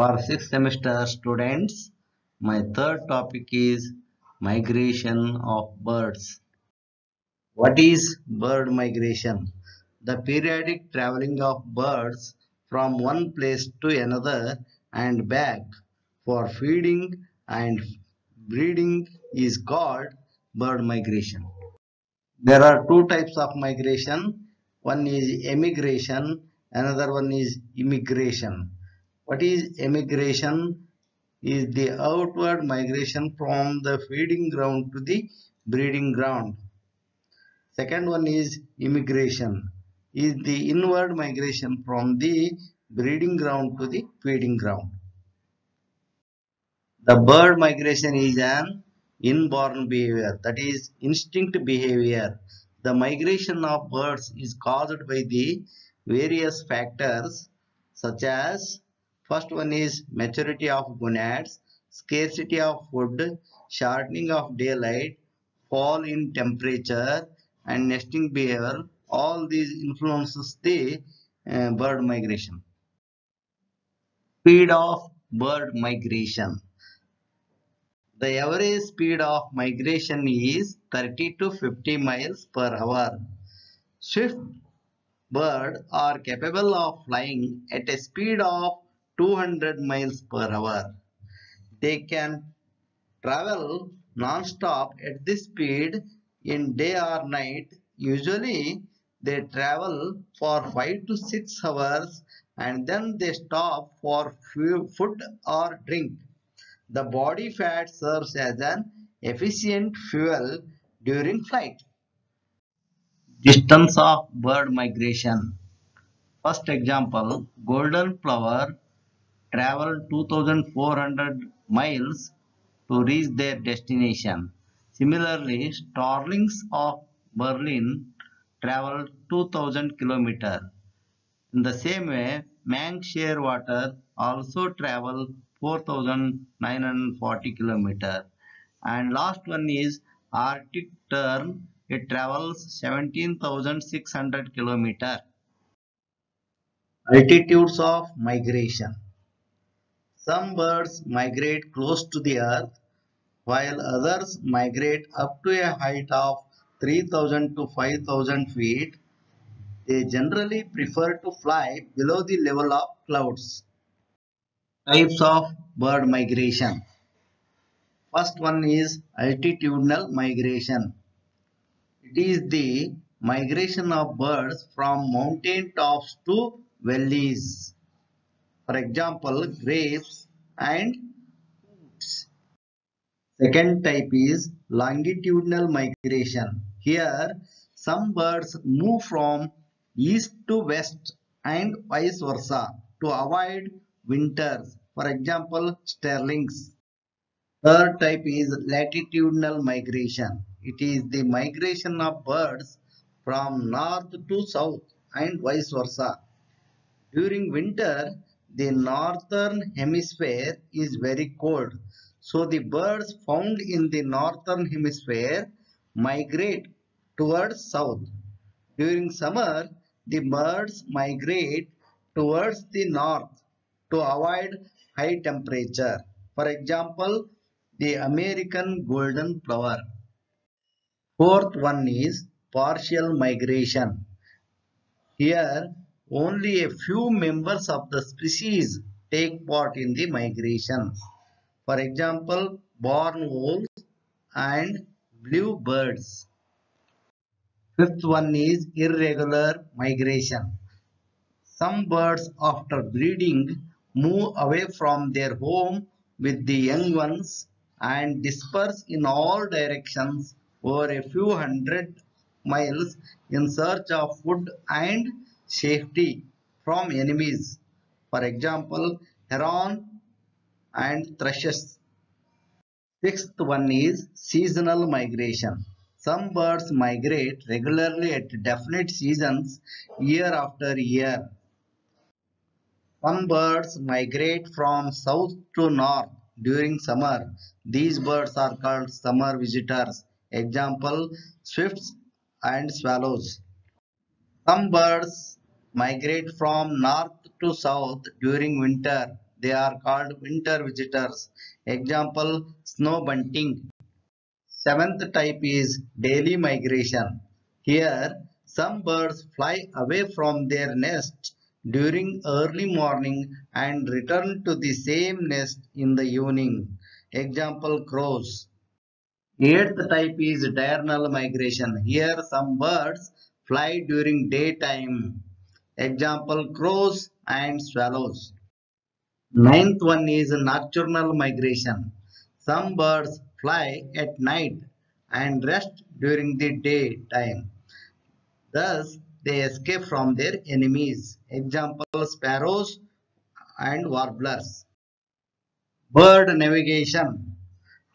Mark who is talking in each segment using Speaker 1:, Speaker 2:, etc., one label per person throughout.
Speaker 1: For sixth semester students, my third topic is migration of birds. What is bird migration? The periodic traveling of birds from one place to another and back for feeding and breeding is called bird migration. There are two types of migration. One is emigration, another one is immigration. What is emigration? Is the outward migration from the feeding ground to the breeding ground. Second one is immigration, is the inward migration from the breeding ground to the feeding ground. The bird migration is an inborn behavior, that is instinct behavior. The migration of birds is caused by the various factors such as first one is maturity of gonads, scarcity of food, shortening of daylight, fall in temperature and nesting behavior. All these influences the bird migration. Speed of bird migration. The average speed of migration is 30 to 50 miles per hour. Swift birds are capable of flying at a speed of 200 miles per hour. They can travel non-stop at this speed in day or night. Usually they travel for 5 to 6 hours and then they stop for food or drink. The body fat serves as an efficient fuel during flight. Distance of bird migration. First example, golden plover traveled 2400 miles to reach their destination. Similarly, starlings of Berlin traveled 2000 kilometers. In the same way, Manx shearwater also travel 4940 kilometers. And last one is Arctic tern. It travels 17,600 kilometers. Altitudes of migration. Some birds migrate close to the earth, while others migrate up to a height of 3000 to 5000 feet. They generally prefer to fly below the level of clouds. Types of bird migration. First one is altitudinal migration. It is the migration of birds from mountain tops to valleys. For example, grapes and oats. Second type is longitudinal migration. Here, some birds move from east to west and vice versa to avoid winters. For example, starlings. Third type is latitudinal migration. It is the migration of birds from north to south and vice versa. During winter, the northern hemisphere is very cold, so the birds found in the northern hemisphere migrate towards south. During summer, the birds migrate towards the north to avoid high temperature. For example, the American golden plover. Fourth one is partial migration. Here, only a few members of the species take part in the migration. For example, barn owls and bluebirds. Fifth one is irregular migration. Some birds after breeding move away from their home with the young ones and disperse in all directions over a few hundred miles in search of food and safety from enemies. For example, heron and thrushes. Sixth one is seasonal migration. Some birds migrate regularly at definite seasons year after year. Some birds migrate from south to north during summer. These birds are called summer visitors. Example, swifts and swallows. Some birds migrate from north to south during winter. They are called winter visitors. Example, snow bunting. Seventh type is daily migration. Here, some birds fly away from their nest during early morning and return to the same nest in the evening. Example, crows. Eighth type is diurnal migration. Here, some birds fly during daytime. Example, crows and swallows. Ninth one is nocturnal migration. Some birds fly at night and rest during the daytime. Thus, they escape from their enemies. Example, sparrows and warblers. Bird navigation.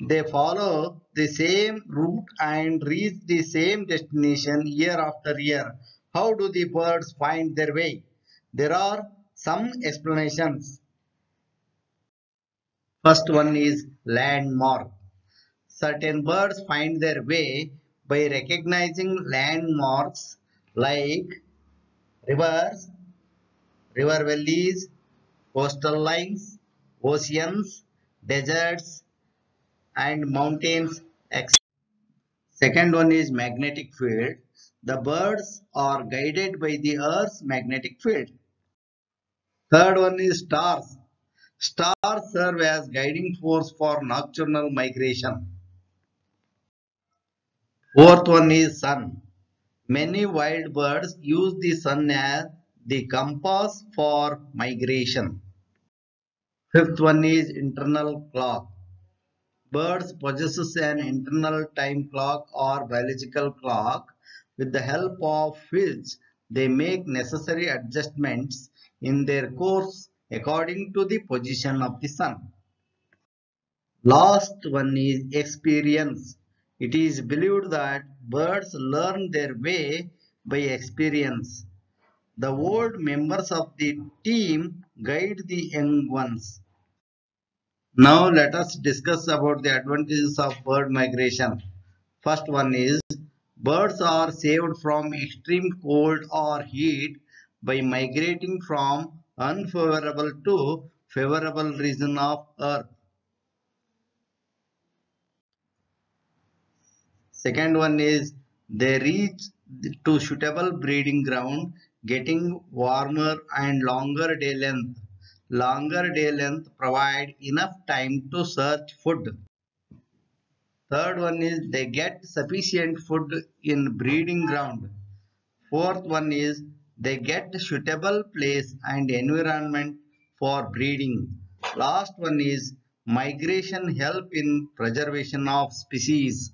Speaker 1: They follow the same route and reach the same destination year after year. How do the birds find their way? There are some explanations. First one is landmark. Certain birds find their way by recognizing landmarks like rivers, river valleys, coastal lines, oceans, deserts, and mountains. Second one is magnetic field. The birds are guided by the Earth's magnetic field. Third one is stars. Stars serve as guiding force for nocturnal migration. Fourth one is sun. Many wild birds use the sun as the compass for migration. Fifth one is internal clock. Birds possess an internal time clock or biological clock with the help of which they make necessary adjustments in their course according to the position of the sun. Last one is experience. It is believed that birds learn their way by experience. The old members of the team guide the young ones. Now let us discuss about the advantages of bird migration. First one is birds are saved from extreme cold or heat by migrating from unfavorable to favorable region of earth. Second one is they reach to suitable breeding ground, getting warmer and longer day length. Longer day length provide enough time to search food. Third one is they get sufficient food in breeding ground. Fourth one is they get suitable place and environment for breeding. Last one is migration help in preservation of species.